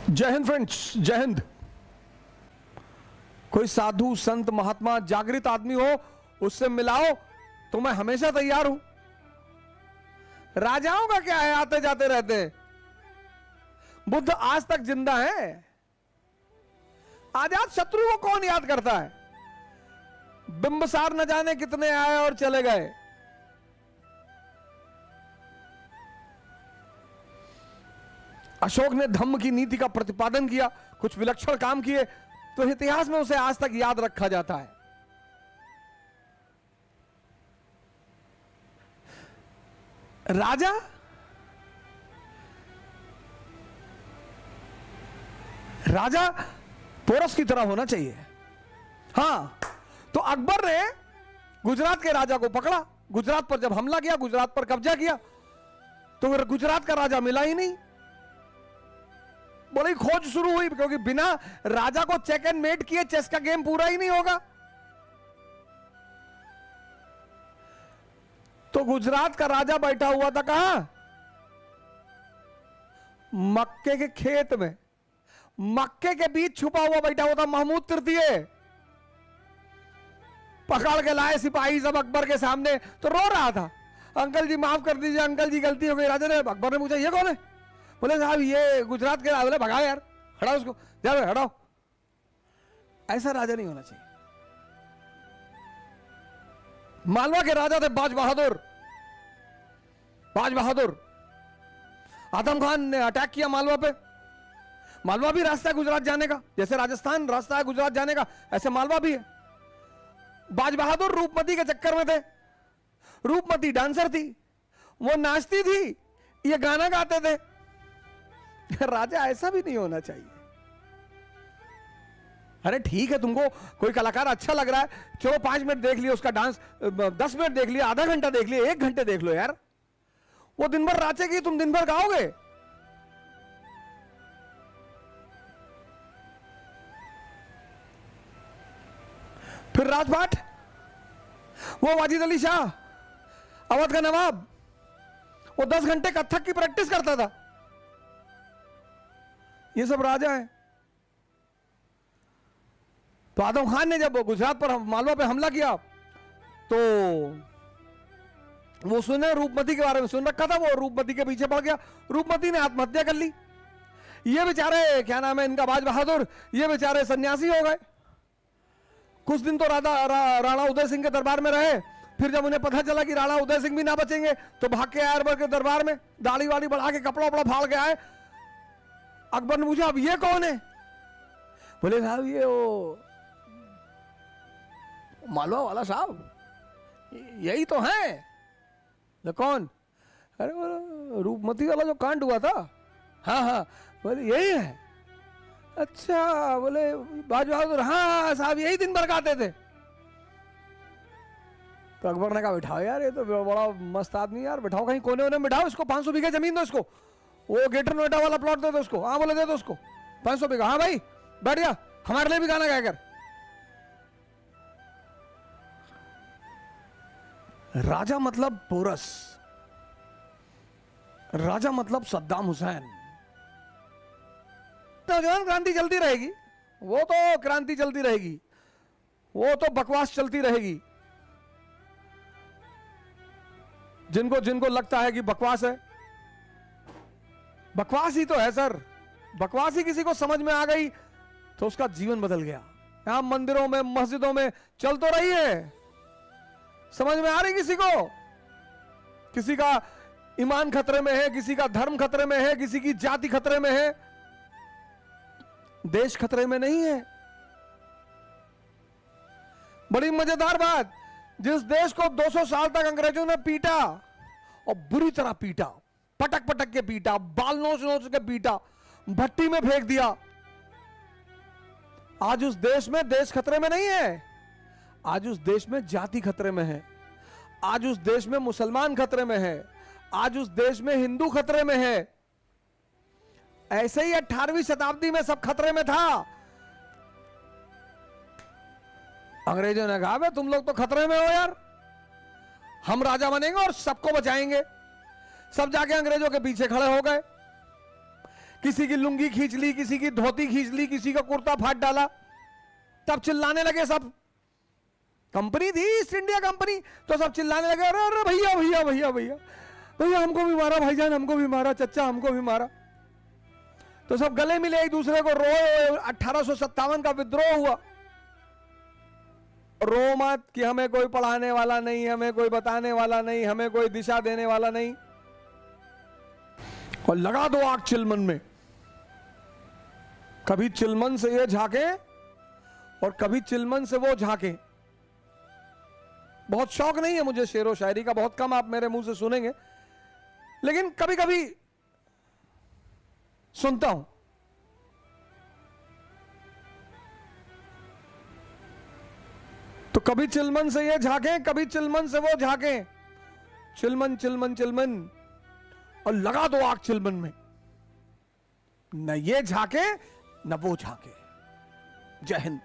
जय हिंद फ्रेंड्स, जय हिंद। कोई साधु संत महात्मा जागृत आदमी हो उससे मिलाओ तो मैं हमेशा तैयार हूं। राजाओं का क्या है, आते जाते रहते हैं। बुद्ध आज तक जिंदा है। आजाद शत्रु को कौन याद करता है। बिंबसार न जाने कितने आए और चले गए। अशोक ने धम्म की नीति का प्रतिपादन किया, कुछ विलक्षण काम किए, तो इतिहास में उसे आज तक याद रखा जाता है। राजा राजा पोरस की तरह होना चाहिए। हां, तो अकबर ने गुजरात के राजा को पकड़ा, गुजरात पर जब हमला किया, गुजरात पर कब्जा किया, तो गुजरात का राजा मिला ही नहीं। बड़ी खोज शुरू हुई, क्योंकि बिना राजा को चेक एंड मेट किए चेस का गेम पूरा ही नहीं होगा। तो गुजरात का राजा बैठा हुआ था कहां? मक्के के खेत में, मक्के के बीच छुपा हुआ बैठा हुआ था महमूद तृतीय। पकड़ के लाए सिपाही सब अकबर के सामने, तो रो रहा था, अंकल जी माफ कर दीजिए, अंकल जी गलती हो गई। राजा ने, अकबर ने पूछा ये कौन है? बोले साहब ये गुजरात के राजा। भगाओ यार, हटाओ उसको, जाओ हटाओ। ऐसा राजा नहीं होना चाहिए। मालवा के राजा थे बाज बहादुर। बाज बहादुर, आदम खान ने अटैक किया मालवा पे। मालवा भी रास्ता है गुजरात जाने का, जैसे राजस्थान रास्ता है गुजरात जाने का, ऐसे मालवा भी है। बाज बहादुर रूपमती के चक्कर में थे। रूपमती डांसर थी, वो नाचती थी, ये गाना गाते थे। राजा ऐसा भी नहीं होना चाहिए। अरे ठीक है, तुमको कोई कलाकार अच्छा लग रहा है, चलो 5 मिनट देख लिया उसका डांस, 10 मिनट देख लिया, आधा घंटा देख लिया, 1 घंटे देख लो यार। वो दिन भर नाचेगी, तुम दिन भर गाओगे। फिर राजपाट, वो वाजिद अली शाह, अवध का नवाब, वो 10 घंटे कथक की प्रैक्टिस करता था। ये सब राजा है। तो आदम खान ने जब गुजरात पर मालवा पे हमला किया, तो वो सुने रूपमती के बारे में सुन रखा था, वो रूपमती के पीछे पड़ गया। रूपमती ने आत्महत्या कर ली। ये बेचारे, क्या नाम है इनका, बाज बहादुर, ये बेचारे सन्यासी हो गए। कुछ दिन तो राणा उदय सिंह के दरबार में रहे। फिर जब उन्हें पता चला कि राणा उदय सिंह भी ना बचेंगे, तो भाग के आए अकबर के दरबार में, दाढ़ी वाड़ी बढ़ा के, कपड़ा वपड़ा फाड़ के आए। अकबर ने पूछा अब ये कौन है? बोले साहब ये वो मालवा वाला साहब, यही तो है। तो कौन? अरे वो रूपमती वाला जो कांड हुआ था। हाँ हाँ, बोले यही है। अच्छा, बोले बाज बहादुर, हाँ साहब यही दिन भर गाते थे। तो अकबर ने कहा बिठाओ यार, ये तो बड़ा मस्त आदमी यार, बिठाओ कहीं कोने में बिठाओ इसको, 500 बीघे जमीन दो इसको, वो ग्रेटर नोएडा वाला प्लॉट दे दो उसको। हाँ बोले दे दो उसको 500 बीघा। हाँ भाई बैठ जा, हमारे लिए भी गाना गाया कर। राजा मतलब पोरस, राजा मतलब सद्दाम हुसैन। नौजवान क्रांति चलती रहेगी, वो तो क्रांति चलती रहेगी, वो तो बकवास चलती रहेगी। जिनको जिनको लगता है कि बकवास है, बकवास ही तो है सर। बकवास ही किसी को समझ में आ गई तो उसका जीवन बदल गया। यहां मंदिरों में मस्जिदों में चल तो रही है, समझ में आ रही किसी को? किसी का ईमान खतरे में है, किसी का धर्म खतरे में है, किसी की जाति खतरे में है, देश खतरे में नहीं है। बड़ी मजेदार बात, जिस देश को 200 साल तक अंग्रेजों ने पीटा, और बुरी तरह पीटा, पटक पटक के पीटा, बाल नोच नोच के पीटा, भट्टी में फेंक दिया, आज उस देश में देश खतरे में नहीं है। आज उस देश में जाति खतरे में है, आज उस देश में मुसलमान खतरे में है, आज उस देश में हिंदू खतरे में है। ऐसे ही 18वीं शताब्दी में सब खतरे में था। अंग्रेजों ने कहा तुम लोग तो खतरे में हो यार, हम राजा बनेंगे और सबको बचाएंगे। सब जाके अंग्रेजों के पीछे खड़े हो गए किसी की लुंगी खींच ली, किसी की धोती खींच ली, किसी का कुर्ता फाड़ डाला, तब चिल्लाने लगे सब। कंपनी थी ईस्ट इंडिया कंपनी, तो सब चिल्लाने लगे, अरे अरे भैया भैया भैया भैया भैया हमको भी मारा, भाईजान हमको भी मारा, चचा हमको भी मारा। तो सब गले मिले, एक दूसरे को रोए। 1857 का विद्रोह हुआ। रो मत कि हमें कोई पढ़ाने वाला नहीं, हमें कोई बताने वाला नहीं, हमें कोई दिशा देने वाला नहीं, और लगा दो आग चिलमन में। कभी चिलमन से ये झांके और कभी चिलमन से वो झांके। बहुत शौक नहीं है मुझे शेरो शायरी का, बहुत कम आप मेरे मुंह से सुनेंगे, लेकिन कभी कभी सुनता हूं। तो कभी चिलमन से ये झांके, कभी चिलमन से वो झांके। चिलमन चिलमन चिलमन, और लगा दो आग चिलमन में। न ये झांके न वो झांके। जय हिंद।